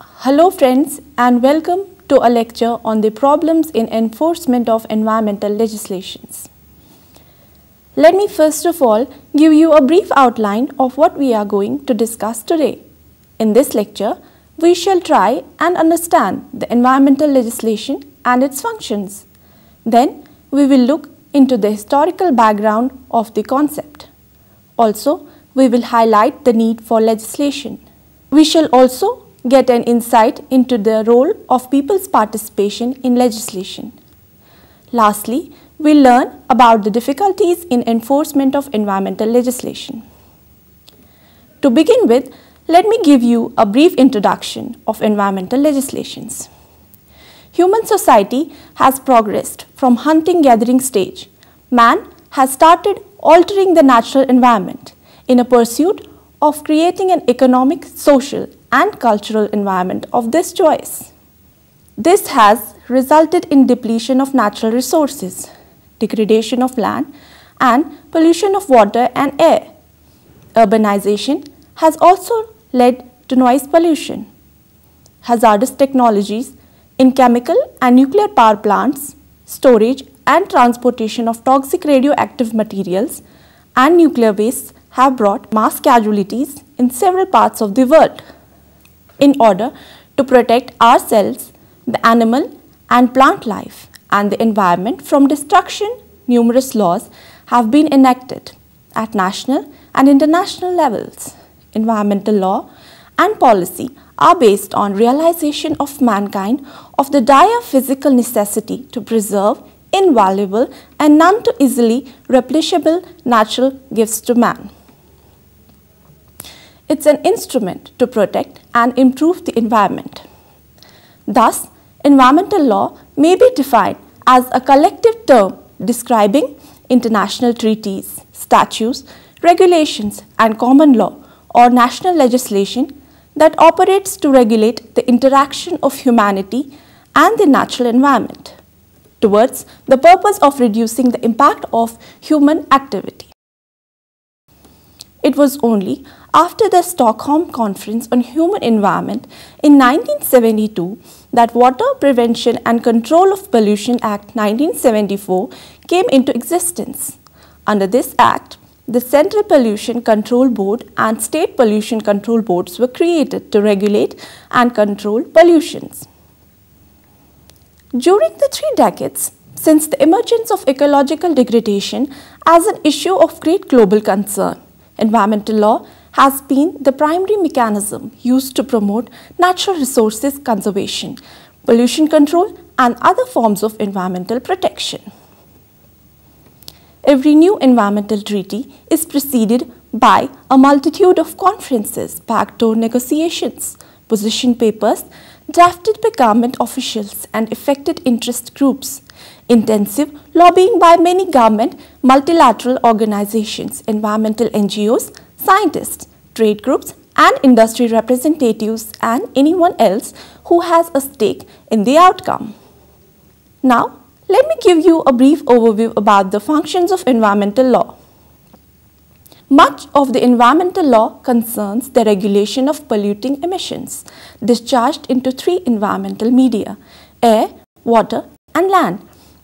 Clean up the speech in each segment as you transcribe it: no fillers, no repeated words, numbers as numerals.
Hello friends, and welcome to a lecture on the problems in enforcement of environmental legislations. Let me first of all give you a brief outline of what we are going to discuss today. In this lecture, we shall try and understand the environmental legislation and its functions. Then we will look into the historical background of the concept. Also, we will highlight the need for legislation. We shall also get an insight into the role of people's participation in legislation. Lastly, we'll learn about the difficulties in enforcement of environmental legislation. To begin with, let me give you a brief introduction of environmental legislations. Human society has progressed from hunting-gathering stage. Man has started altering the natural environment in a pursuit of creating an economic, social, and cultural environment of this choice. This has resulted in depletion of natural resources, degradation of land, and pollution of water and air. Urbanization has also led to noise pollution. Hazardous technologies in chemical and nuclear power plants, storage and transportation of toxic radioactive materials and nuclear wastes have brought mass casualties in several parts of the world. In order to protect ourselves, the animal and plant life and the environment from destruction, numerous laws have been enacted at national and international levels. Environmental law and policy are based on realization of mankind of the dire physical necessity to preserve invaluable and none too easily replicable natural gifts to man. It's an instrument to protect and improve the environment. Thus, environmental law may be defined as a collective term describing international treaties, statutes, regulations, and common law or national legislation that operates to regulate the interaction of humanity and the natural environment towards the purpose of reducing the impact of human activity. It was only after the Stockholm Conference on Human Environment in 1972 that Water Prevention and Control of Pollution Act 1974 came into existence. Under this act, the Central Pollution Control Board and State Pollution Control Boards were created to regulate and control pollutions. During the 3 decades since the emergence of ecological degradation as an issue of great global concern, environmental law has been the primary mechanism used to promote natural resources conservation, pollution control, and other forms of environmental protection. Every new environmental treaty is preceded by a multitude of conferences, backdoor negotiations, position papers drafted by government officials and affected interest groups, intensive lobbying by many government multilateral organizations, environmental NGOs, scientists, trade groups, and industry representatives, and anyone else who has a stake in the outcome. Now, let me give you a brief overview about the functions of environmental law. Much of the environmental law concerns the regulation of polluting emissions discharged into 3 environmental media: air, water, and land.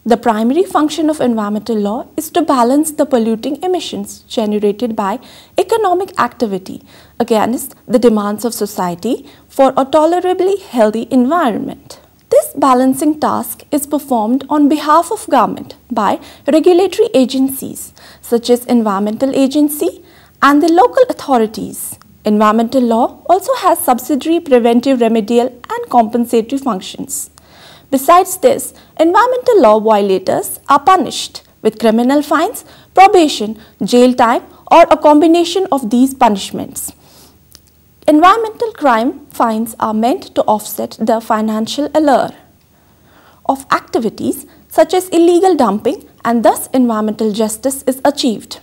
The primary function of environmental law is to balance the polluting emissions generated by economic activity against the demands of society for a tolerably healthy environment. This balancing task is performed on behalf of government by regulatory agencies such as Environmental Agency and the local authorities. Environmental law also has subsidiary preventive, remedial, and compensatory functions. Besides this, environmental law violators are punished with criminal fines, probation, jail time, or a combination of these punishments. Environmental crime fines are meant to offset the financial allure of activities such as illegal dumping, and thus environmental justice is achieved.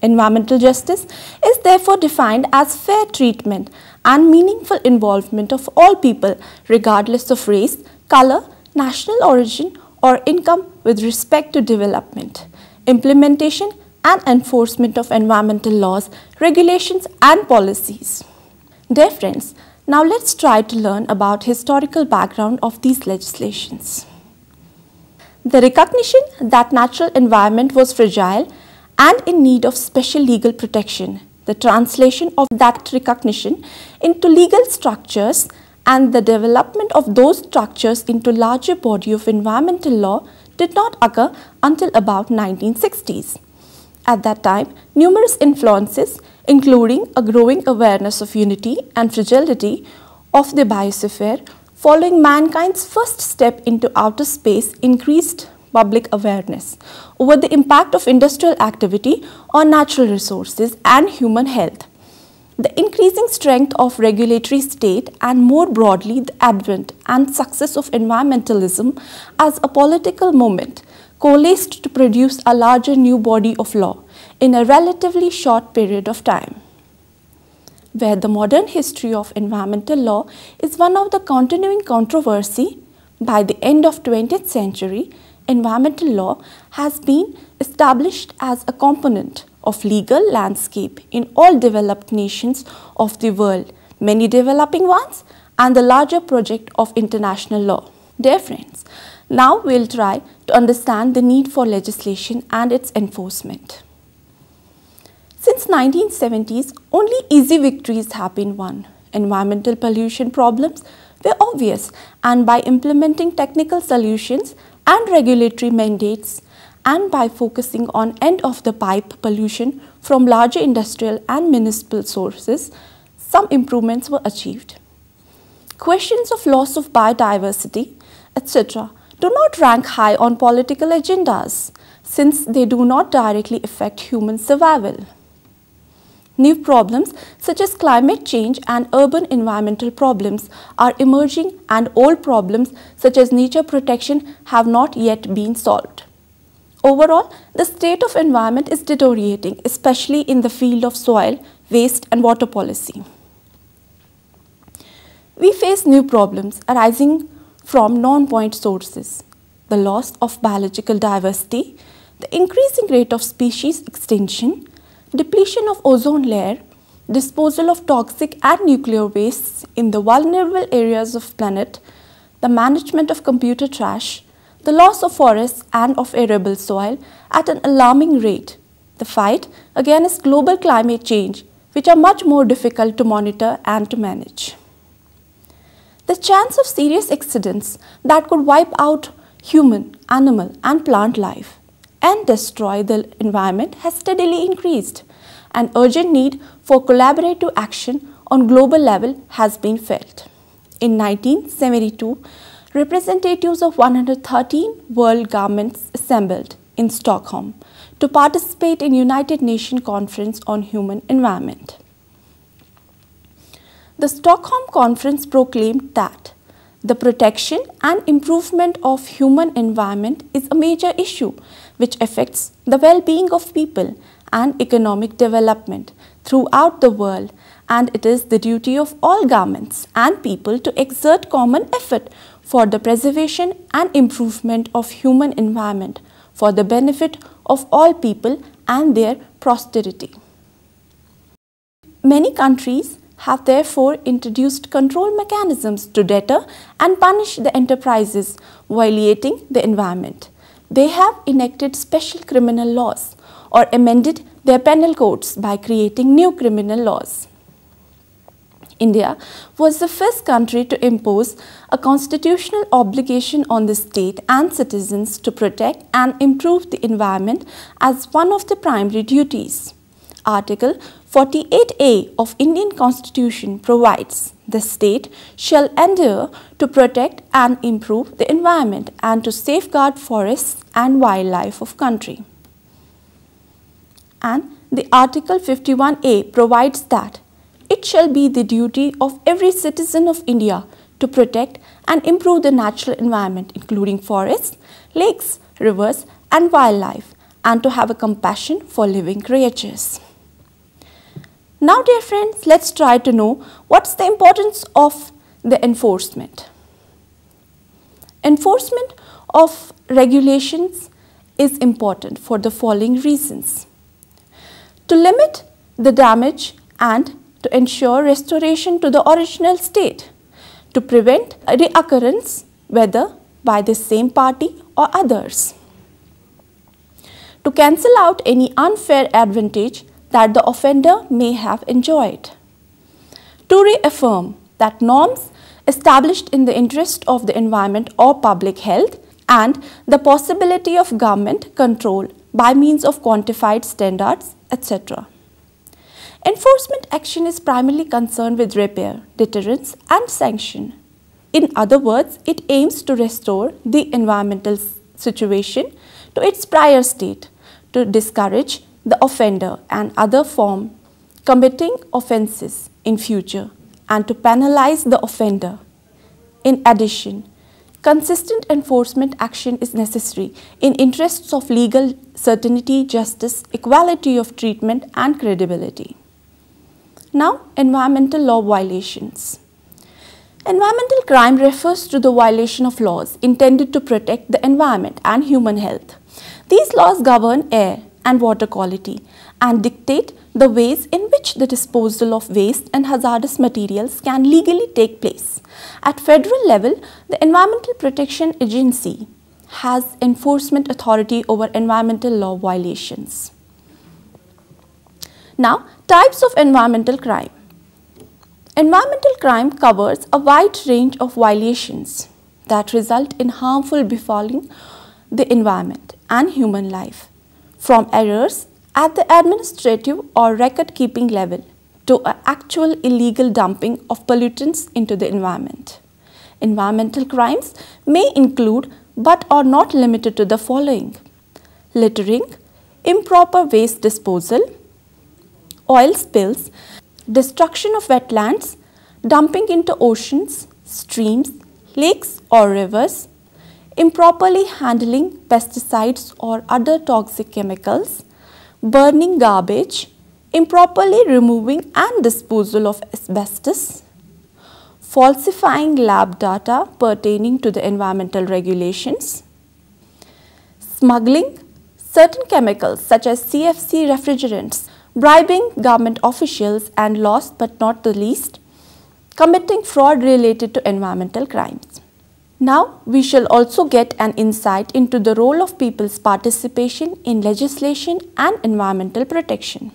Environmental justice is therefore defined as fair treatment and meaningful involvement of all people regardless of race, color, national origin, or income with respect to development, implementation and enforcement of environmental laws, regulations, and policies. Dear friends, Now let's try to learn about historical background of these legislations. The recognition that natural environment was fragile and in need of special legal protection, the translation of that recognition into legal structures and the development of those structures into larger body of environmental law did not occur until about 1960s. At that time, numerous influences, including a growing awareness of unity and fragility of the biosphere following mankind's first step into outer space, increased public awareness over the impact of industrial activity on natural resources and human health. The increasing strength of regulatory state and more broadly the advent and success of environmentalism as a political movement coalesced to produce a larger new body of law in a relatively short period of time. Where the modern history of environmental law is one of the continuing controversy, by the end of 20th century, environmental law has been established as a component of legal landscape in all developed nations of the world, many developing ones, and the larger project of international law. Dear friends, now we'll try to understand the need for legislation and its enforcement. Since 1970s, only easy victories have been won. Environmental pollution problems were obvious, and by implementing technical solutions and regulatory mandates, and by focusing on end-of-the-pipe pollution from larger industrial and municipal sources, some improvements were achieved. Questions of loss of biodiversity, etc. do not rank high on political agendas, since they do not directly affect human survival. New problems such as climate change and urban environmental problems are emerging, and old problems such as nature protection have not yet been solved. Overall, the state of environment is deteriorating, especially in the field of soil, waste and water policy. We face new problems arising from non-point sources: the loss of biological diversity, the increasing rate of species extinction, depletion of ozone layer, disposal of toxic and nuclear wastes in the vulnerable areas of planet, the management of computer trash, the loss of forests and of arable soil at an alarming rate, the fight against global climate change, which are much more difficult to monitor and to manage. The chance of serious accidents that could wipe out human, animal and plant life and destroy the environment has steadily increased. An urgent need for collaborative action on global level has been felt. In 1972, representatives of 113 world governments assembled in Stockholm to participate in United Nations Conference on Human Environment. The Stockholm Conference proclaimed that the protection and improvement of human environment is a major issue which affects the well-being of people and economic development throughout the world, and it is the duty of all governments and people to exert common effort for the preservation and improvement of human environment for the benefit of all people and their posterity. Many countries have therefore introduced control mechanisms to deter and punish the enterprises violating the environment. They have enacted special criminal laws or amended their penal codes by creating new criminal laws. India was the first country to impose a constitutional obligation on the state and citizens to protect and improve the environment as one of the primary duties. Article 48A of Indian Constitution provides the state shall endeavour to protect and improve the environment and to safeguard forests and wildlife of country. And the Article 51A provides that it shall be the duty of every citizen of India to protect and improve the natural environment, including forests, lakes, rivers and wildlife, and to have a compassion for living creatures. Now, dear friends, let's try to know what's the importance of the enforcement. Enforcement of regulations is important for the following reasons: to limit the damage and to ensure restoration to the original state, to prevent a reoccurrence whether by the same party or others, to cancel out any unfair advantage that the offender may have enjoyed, to reaffirm that norms established in the interest of the environment or public health and the possibility of government control by means of quantified standards, etc. Enforcement action is primarily concerned with repair, deterrence and sanction. In other words, it aims to restore the environmental situation to its prior state, to discourage the offender and other form committing offences in future, and to penalize the offender. In addition, consistent enforcement action is necessary in interests of legal certainty, justice, equality of treatment and credibility. Now, environmental law violations. Environmental crime refers to the violation of laws intended to protect the environment and human health. These laws govern air and water quality and dictate the ways in which the disposal of waste and hazardous materials can legally take place. At federal level, the Environmental Protection Agency has enforcement authority over environmental law violations. Now, types of environmental crime. Environmental crime covers a wide range of violations that result in harmful befalling the environment and human life, from errors at the administrative or record-keeping level to actual illegal dumping of pollutants into the environment. Environmental crimes may include but are not limited to the following: littering, improper waste disposal, oil spills, destruction of wetlands, dumping into oceans, streams, lakes or rivers, improperly handling pesticides or other toxic chemicals, burning garbage, improperly removing and disposal of asbestos, falsifying lab data pertaining to the environmental regulations, smuggling certain chemicals such as CFC refrigerants, bribing government officials, and last but not the least, committing fraud related to environmental crimes. Now, we shall also get an insight into the role of people's participation in legislation and environmental protection.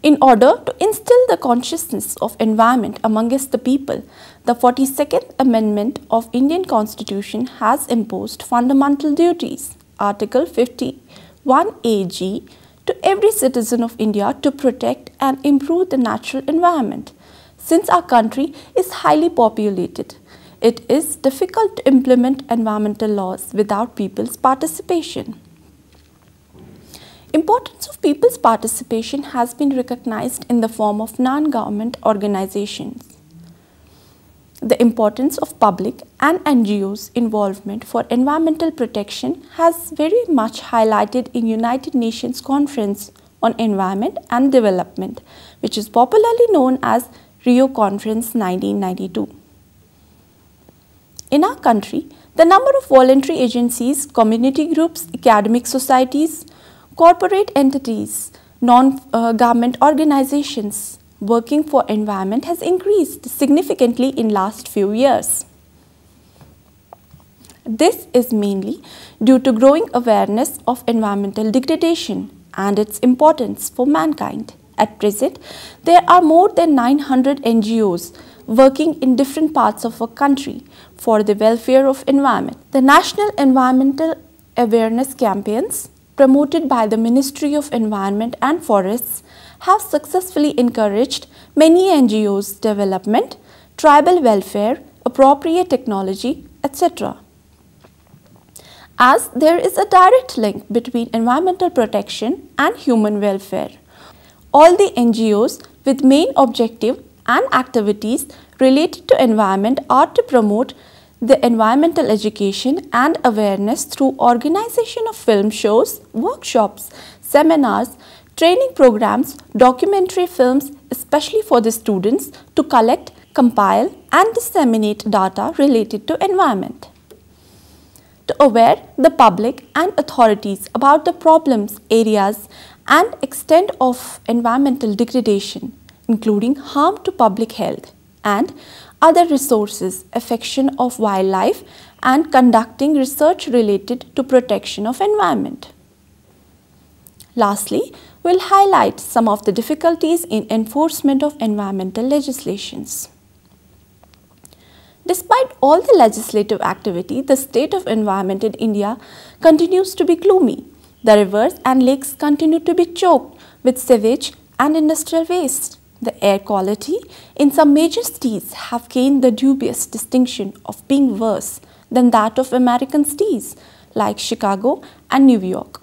In order to instill the consciousness of environment amongst the people, the 42nd Amendment of Indian Constitution has imposed fundamental duties, Article 51AG, to every citizen of India to protect and improve the natural environment. Since our country is highly populated, it is difficult to implement environmental laws without people's participation. Importance of people's participation has been recognized in the form of non-government organizations. The importance of public and NGOs involvement for environmental protection has very much highlighted in United Nations Conference on Environment and Development, which is popularly known as Rio Conference 1992. In our country, the number of voluntary agencies, community groups, academic societies, corporate entities, non-government organizations working for environment has increased significantly in last few years. This is mainly due to growing awareness of environmental degradation and its importance for mankind. At present, there are more than 900 NGOs working in different parts of our country for the welfare of environment. The National Environmental Awareness Campaigns promoted by the Ministry of Environment and Forests have successfully encouraged many NGOs' development, tribal welfare, appropriate technology, etc. As there is a direct link between environmental protection and human welfare, all the NGOs with main objective and activities related to environment are to promote the environmental education and awareness through organization of film shows, workshops, seminars, training programs, documentary films, especially for the students, to collect, compile and disseminate data related to environment. To aware the public and authorities about the problems, areas and extent of environmental degradation, including harm to public health and other resources, affection of wildlife, and conducting research related to protection of environment. Lastly, we will highlight some of the difficulties in enforcement of environmental legislations. Despite all the legislative activity, the state of environment in India continues to be gloomy. The rivers and lakes continue to be choked with sewage and industrial waste. The air quality in some major cities have gained the dubious distinction of being worse than that of American cities like Chicago and New York.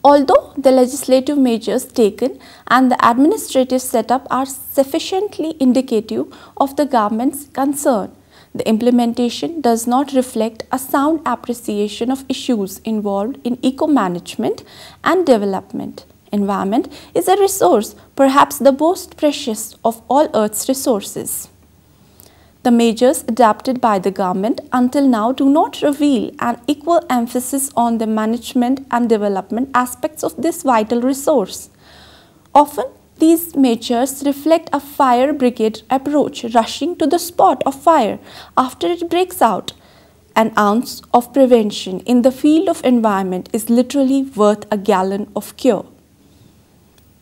Although the legislative measures taken and the administrative setup are sufficiently indicative of the government's concern, the implementation does not reflect a sound appreciation of issues involved in eco-management and development. Environment is a resource, perhaps the most precious of all Earth's resources. The measures adopted by the government until now do not reveal an equal emphasis on the management and development aspects of this vital resource. Often, these measures reflect a fire brigade approach, rushing to the spot of fire after it breaks out. An ounce of prevention in the field of environment is literally worth a gallon of cure.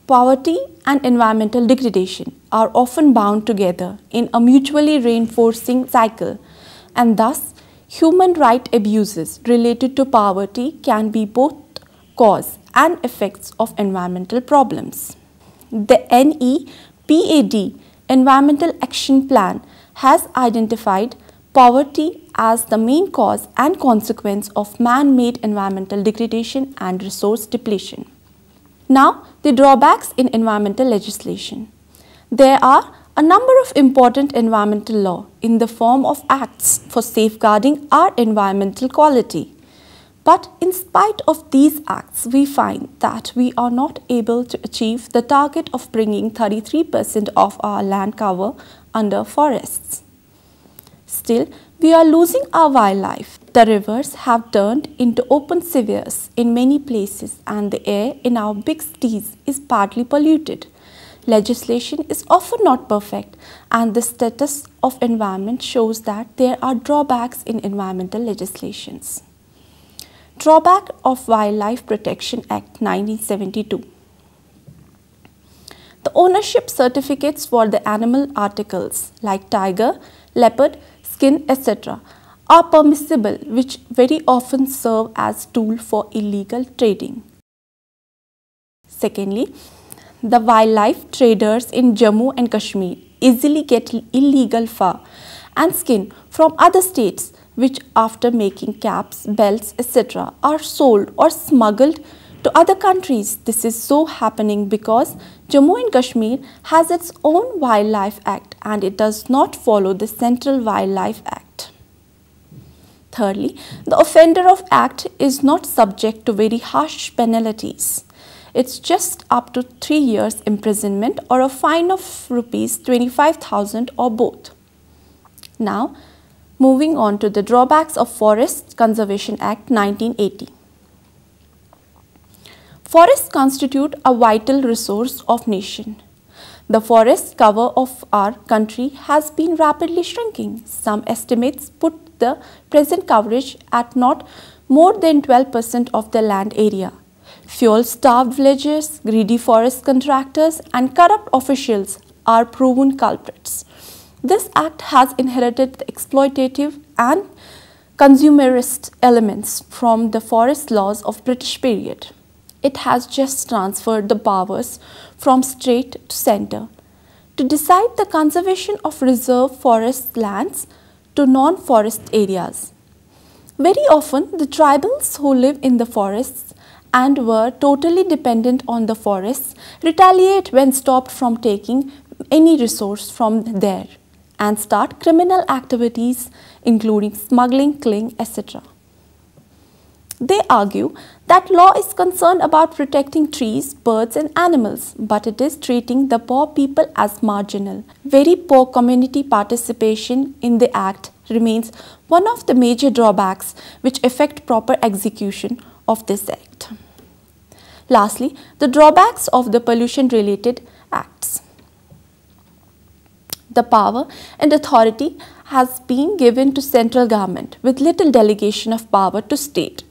Poverty and environmental degradation are often bound together in a mutually reinforcing cycle, and thus human right abuses related to poverty can be both cause and effects of environmental problems. The NEPAD Environmental Action Plan has identified poverty as the main cause and consequence of man-made environmental degradation and resource depletion. Now, the drawbacks in environmental legislation. There are a number of important environmental laws in the form of acts for safeguarding our environmental quality. But in spite of these acts, we find that we are not able to achieve the target of bringing 33% of our land cover under forests. Still, we are losing our wildlife. The rivers have turned into open sewers in many places, and the air in our big cities is partly polluted. Legislation is often not perfect, and the status of environment shows that there are drawbacks in environmental legislations. Drawback of Wildlife Protection Act 1972. The ownership certificates for the animal articles like tiger, leopard, skin, etc. are permissible, which very often serve as tool for illegal trading. Secondly, the wildlife traders in Jammu and Kashmir easily get illegal fur and skin from other states, which after making caps, belts, etc. are sold or smuggled to other countries. This is so happening because Jammu and Kashmir has its own Wildlife Act and it does not follow the Central Wildlife Act. Thirdly, the offender of act is not subject to very harsh penalties. It's just up to 3 years imprisonment or a fine of Rs 25,000 or both. Now, moving on to the drawbacks of Forest Conservation Act 1980. Forests constitute a vital resource of nation. The forest cover of our country has been rapidly shrinking. Some estimates put the present coverage at not more than 12% of the land area. Fuel-starved villagers, greedy forest contractors and corrupt officials are proven culprits. This act has inherited the exploitative and consumerist elements from the forest laws of British period. It has just transferred the powers from state to centre to decide the conservation of reserve forest lands to non-forest areas. Very often, the tribals who live in the forests and were totally dependent on the forests retaliate when stopped from taking any resource from there and start criminal activities including smuggling, killing, etc. They argue that law is concerned about protecting trees, birds and animals, but it is treating the poor people as marginal. Very poor community participation in the act remains one of the major drawbacks which affect proper execution of this act. Lastly, the drawbacks of the pollution-related acts. The power and authority has been given to central government with little delegation of power to state.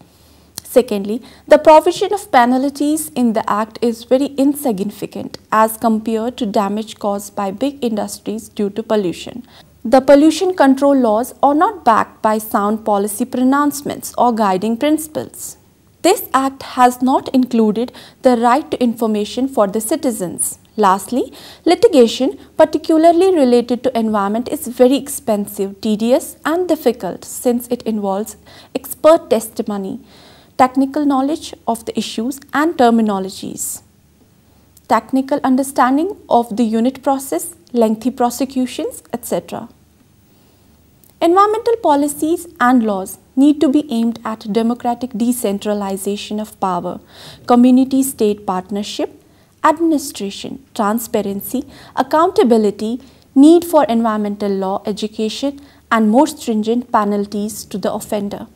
Secondly, the provision of penalties in the Act is very insignificant as compared to damage caused by big industries due to pollution. The pollution control laws are not backed by sound policy pronouncements or guiding principles. This Act has not included the right to information for the citizens. Lastly, litigation, particularly related to environment, is very expensive, tedious and difficult since it involves expert testimony, technical knowledge of the issues and terminologies, technical understanding of the unit process, lengthy prosecutions, etc. Environmental policies and laws need to be aimed at democratic decentralization of power, community-state partnership, administration, transparency, accountability, need for environmental law education, and more stringent penalties to the offender.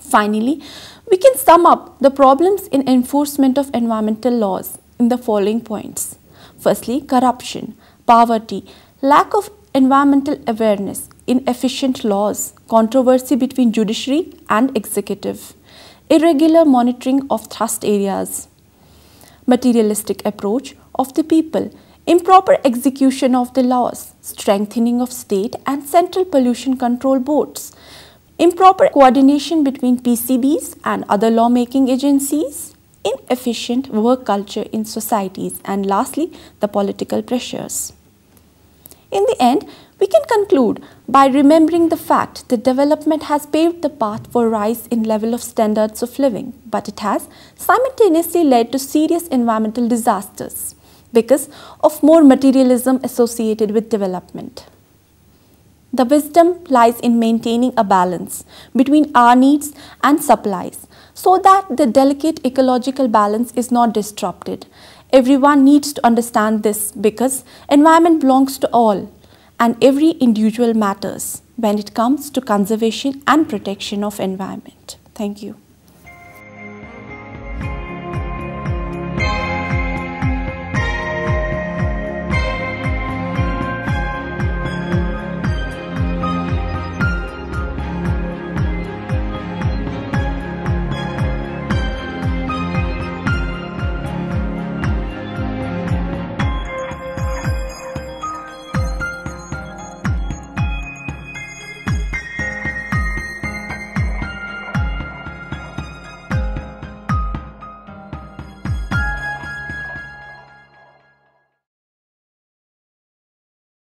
Finally, we can sum up the problems in enforcement of environmental laws in the following points. Firstly, corruption, poverty, lack of environmental awareness, inefficient laws, controversy between judiciary and executive, irregular monitoring of thrust areas, materialistic approach of the people, improper execution of the laws, strengthening of state and central pollution control boards, improper coordination between PCBs and other lawmaking agencies, inefficient work culture in societies, and lastly, the political pressures. In the end, we can conclude by remembering the fact that development has paved the path for rise in level of standards of living, but it has simultaneously led to serious environmental disasters because of more materialism associated with development. The wisdom lies in maintaining a balance between our needs and supplies so that the delicate ecological balance is not disrupted. Everyone needs to understand this because environment belongs to all and every individual matters when it comes to conservation and protection of environment. Thank you.